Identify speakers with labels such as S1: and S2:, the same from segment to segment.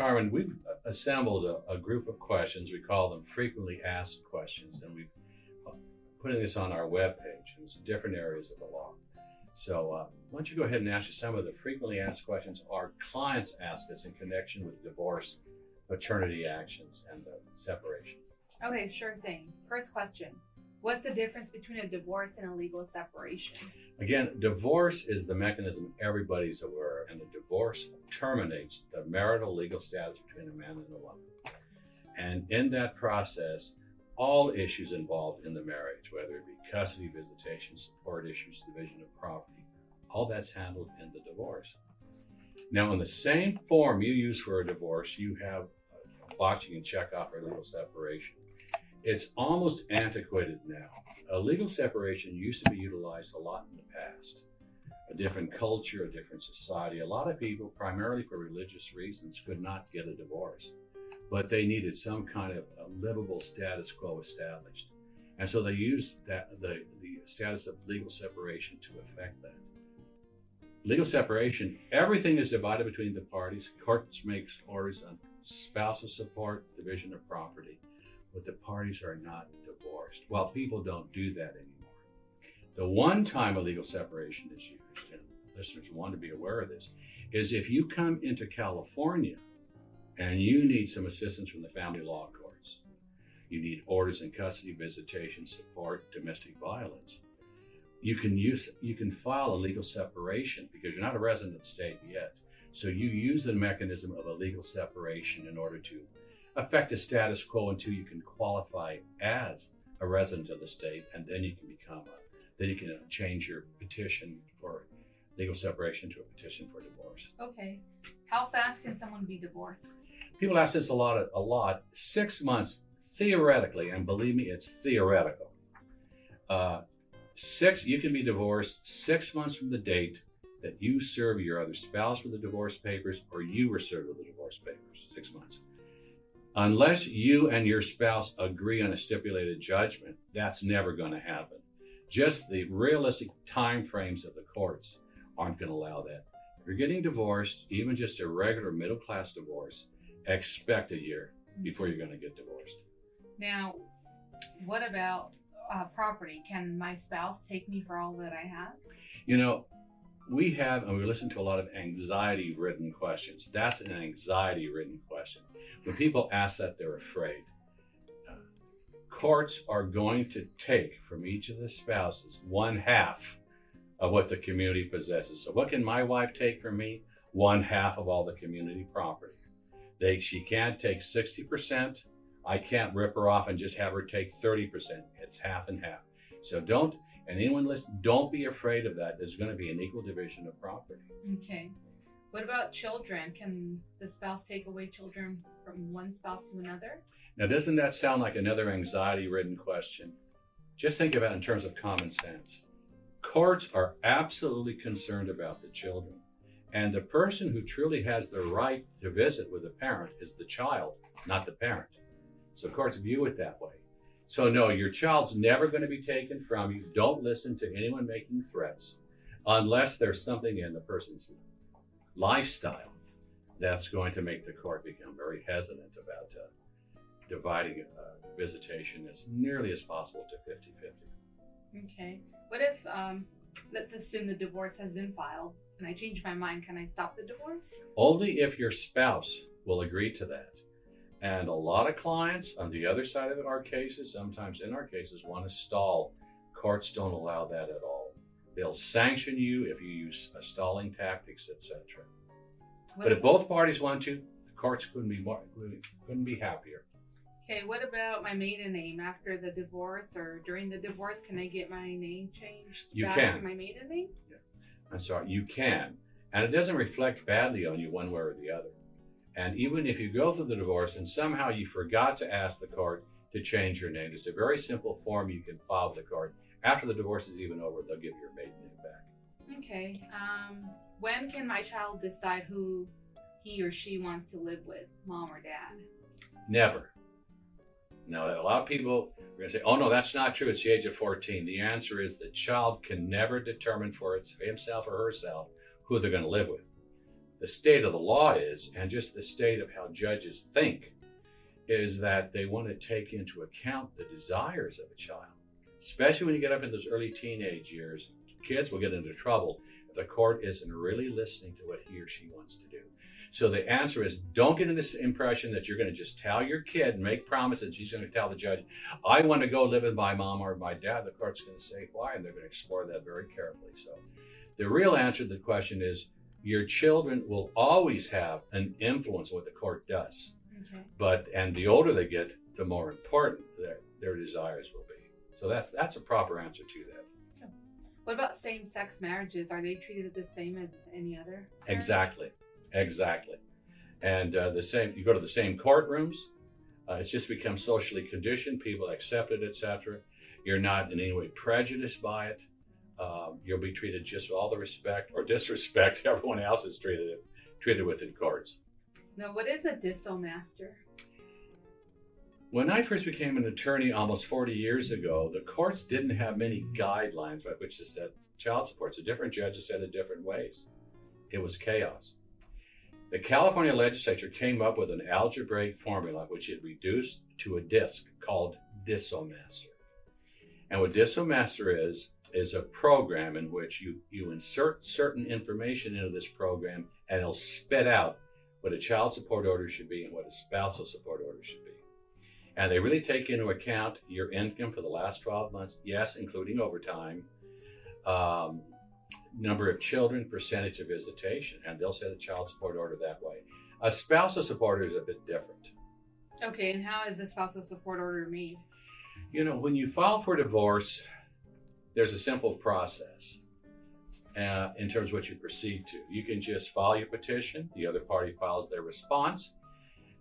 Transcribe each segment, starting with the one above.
S1: Carmen, we've assembled a group of questions. We call them frequently asked questions, and we've putting this on our webpage. And it's different areas of the law. So why don't you go ahead and ask you some of the frequently asked questions our clients ask us in connection with divorce, paternity actions, and the separation.
S2: Okay, sure thing. First question. What's the difference between a divorce and a legal separation?
S1: Again, divorce is the mechanism everybody's aware of, and the divorce terminates the marital legal status between a man and a woman. And in that process, all issues involved in the marriage, whether it be custody, visitation, support issues, division of property, all that's handled in the divorce. Now, in the same form you use for a divorce, you have a box you can check off for legal separation. It's almost antiquated now. A legal separation used to be utilized a lot in the past. A different culture, a different society. A lot of people, primarily for religious reasons, could not get a divorce, but they needed some kind of a livable status quo established. And so they used that the status of legal separation to effect that. Legal separation, everything is divided between the parties. Courts makes orders on spousal support, division of property, but the parties are not divorced. Well, people don't do that anymore. The one time a legal separation is used, and listeners want to be aware of this, is if you come into California and you need some assistance from the family law courts. You need orders in custody, visitation, support, domestic violence. You can file a legal separation because you're not a resident of the state yet. So you use the mechanism of a legal separation in order to affect a status quo until you can qualify as a resident of the state, and then you can change your petition for legal separation to a petition for divorce.
S2: Okay. How fast can someone be divorced?
S1: People ask this a lot. 6 months, theoretically, and believe me, it's theoretical. You can be divorced 6 months from the date that you serve your other spouse with the divorce papers, or you were served with the divorce papers. 6 months. Unless you and your spouse agree on a stipulated judgment, that's never going to happen. Just the realistic time frames of the courts aren't going to allow that. If you're getting divorced, even just a regular middle-class divorce, expect a year before you're going to get divorced.
S2: Now, what about property? Can my spouse take me for all that I have?
S1: You know, we listen to a lot of anxiety-ridden questions. That's an anxiety-ridden question. When people ask that, they're afraid. Courts are going to take from each of the spouses 1/2 of what the community possesses. So what can my wife take from me? 1/2 of all the community property. She can't take 60%. I can't rip her off and just have her take 30%. It's half and half. So don't be afraid of that. There's going to be an equal division of property.
S2: Okay. What about children? Can the spouse take away children from one spouse to another?
S1: Now, doesn't that sound like another anxiety-ridden question? Just think about it in terms of common sense. Courts are absolutely concerned about the children. And the person who truly has the right to visit with the parent is the child, not the parent. So courts view it that way. So no, your child's never going to be taken from you. Don't listen to anyone making threats unless there's something in the person's lifestyle that's going to make the court become very hesitant about dividing visitation as nearly as possible to 50-50.
S2: Okay. What if, let's assume the divorce has been filed and I change my mind, can I stop the divorce?
S1: Only if your spouse will agree to that. And a lot of clients on the other side of our cases, sometimes in our cases, want to stall. Courts don't allow that at all. They'll sanction you if you use stalling tactics, etc. But if both parties want to, the courts couldn't be happier.
S2: Okay, what about my maiden name after the divorce or during the divorce? Can I get my name changed to my maiden name?
S1: Yeah. I'm sorry, you can. And it doesn't reflect badly on you one way or the other. And even if you go through the divorce and somehow you forgot to ask the court to change your name, there's a very simple form you can file with the court. After the divorce is even over, they'll give your maiden name back.
S2: Okay. When can my child decide who he or she wants to live with, mom or dad?
S1: Never. Now, a lot of people are going to say, oh, no, that's not true. It's the age of 14. The answer is the child can never determine for himself or herself who they're going to live with. the state of the law is, and just the state of how judges think, is that they want to take into account the desires of a child. Especially when you get up in those early teenage years, kids will get into trouble if the court isn't really listening to what he or she wants to do. So the answer is, don't get into this impression that you're going to just tell your kid and make promises. She's going to tell the judge, I want to go live with my mom or my dad. The court's going to say why, and they're going to explore that very carefully. So the real answer to the question is, your children will always have an influence on what the court does. Okay. And the older they get, the more important their desires will be. So that's a proper answer to that.
S2: What about same-sex marriages? Are they treated the same as any other marriage?
S1: Exactly. And the same. You go to the same courtrooms. It's just become socially conditioned. People accept it, etc. You're not in any way prejudiced by it. You'll be treated just with all the respect or disrespect everyone else is treated with in courts.
S2: Now, what is a Dissomaster?
S1: When I first became an attorney almost 40 years ago, the courts didn't have many guidelines by which to set child support. So different judges said it different ways. It was chaos. The California legislature came up with an algebraic formula which it reduced to a disk called Dissomaster. And what Dissomaster is a program in which you insert certain information into this program, and it'll spit out what a child support order should be and what a spousal support order should be. And they really take into account your income for the last 12 months, yes, including overtime, number of children, percentage of visitation, and they'll set a child support order that way. A spousal support order is a bit different.
S2: Okay, and how is the spousal support order made?
S1: You know, when you file for divorce, there's a simple process in terms of what you proceed to. You can just file your petition, the other party files their response,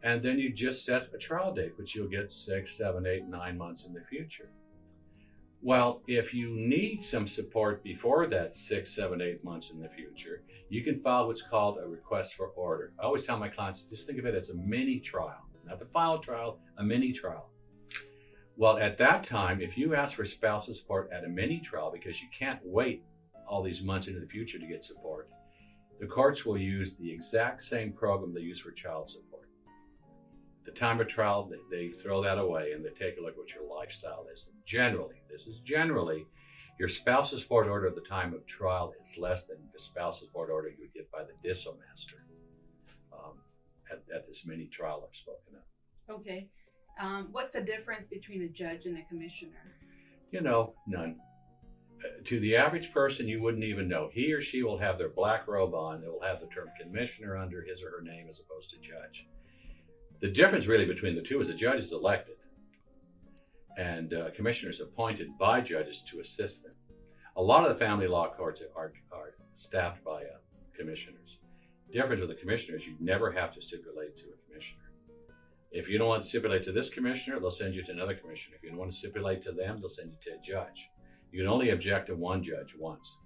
S1: and then you just set a trial date, which you'll get 6, 7, 8, 9 months in the future. Well, if you need some support before that 6, 7, 8 months in the future, you can file what's called a request for order. I always tell my clients, just think of it as a mini trial, not the final trial, a mini trial. Well, at that time, if you ask for spousal support at a mini trial because you can't wait all these months into the future to get support, the courts will use the exact same program they use for child support. At the time of trial, they throw that away and they take a look at what your lifestyle is. And generally, your spousal support order at the time of trial is less than the spousal support order you would get by the Dissomaster at this mini trial I've spoken of.
S2: Okay. What's the difference between a judge and a commissioner?
S1: You know, none. To the average person, you wouldn't even know. He or she will have their black robe on. It will have the term commissioner under his or her name as opposed to judge. The difference really between the two is a judge is elected and commissioners appointed by judges to assist them. A lot of the family law courts are staffed by commissioners. The difference with a commissioner is you never have to stipulate to a commissioner. If you don't want to stipulate to this commissioner, they'll send you to another commissioner. If you don't want to stipulate to them, they'll send you to a judge. You can only object to one judge once.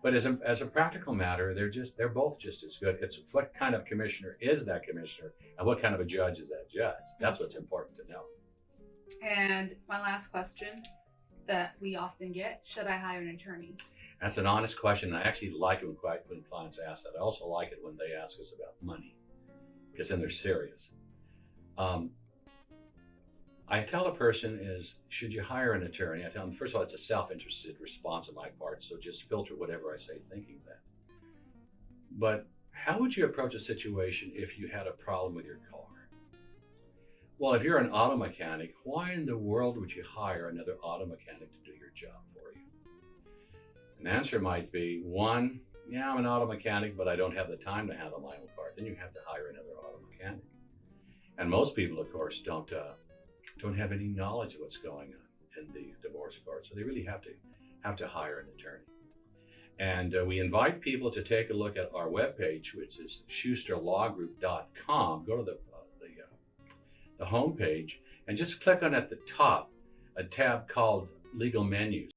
S1: But as a practical matter, they're both just as good. It's what kind of commissioner is that commissioner, and what kind of a judge is that judge. That's what's important to know.
S2: And my last question that we often get: should I hire an attorney?
S1: That's an honest question. I actually like it when clients ask that. I also like it when they ask us about money, because then they're serious. I tell a person should you hire an attorney? I tell them, first of all, it's a self-interested response on my part, so just filter whatever I say thinking that. But how would you approach a situation if you had a problem with your car? Well, if you're an auto mechanic, why in the world would you hire another auto mechanic to do your job for you? An answer might be, one, yeah, I'm an auto mechanic, but I don't have the time to handle my own car. Then you have to hire another auto mechanic. And most people, of course, don't have any knowledge of what's going on in the divorce court, so they really have to hire an attorney. And we invite people to take a look at our webpage, which is schusterlawgroup.com. Go to the homepage and just click on at the top a tab called Legal Menus.